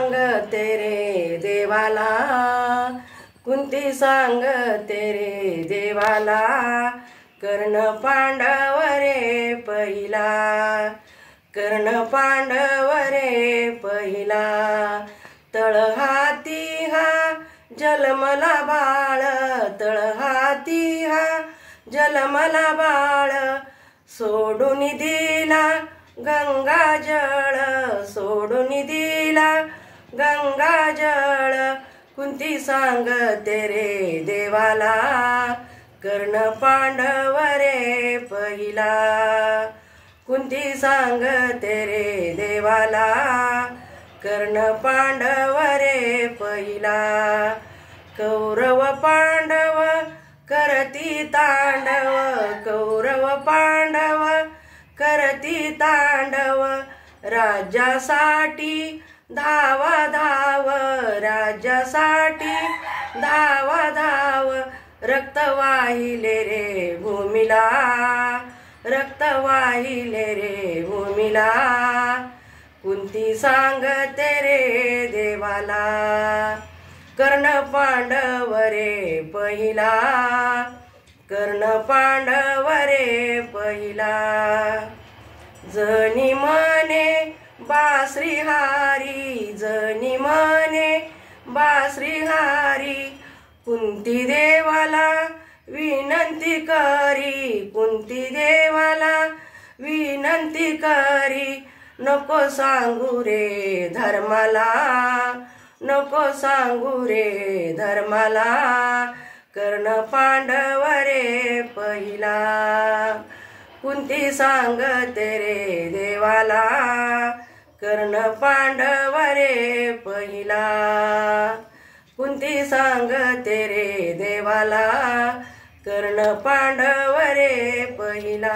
सांगते रे देवाला, कुंती सांगते रे देवाला, कर्ण पांडव रे पहिला, कर्ण पांडव रे पहिला, तळहाती हा जलमला बाळ, तळहाती हा जलमला बाळ, सोडून दिला गंगाजळ, सोडून दिला गंगाजळ, कुंती सांगते रे देवाला, कर्ण पांडव रे पहिला, कुंती सांगते रे देवाला, कर्ण पांडव रे पहिला, कौरव पांडव करती तांडव, कौरव पांडव करती तांडव, राज्यासाठी धावा धाव, राज्यासाठी धावा धाव, रक्त वाहिले रे भूमीला, रक्त वाहिले रे भूमीला, कुंती सांगते रे देवाला, कर्ण पांडव रे पहिला, कर्ण पांडव रे पहिला, जनी म्हणे बासरी हारी, जनी म्हणे बासरी हारी, कुंती देवाला विनंती करी, कुंती देवाला विनंती करी, नको सांगू रे धर्माला, नको सांगू रे धर्माला, कर्ण पांडव रे पहिला, कुंती सांगते रे देवाला, कर्ण पांडव रे पहिला, कुंती सांगते रे देवाला, कर्ण पांडव रे पहिला.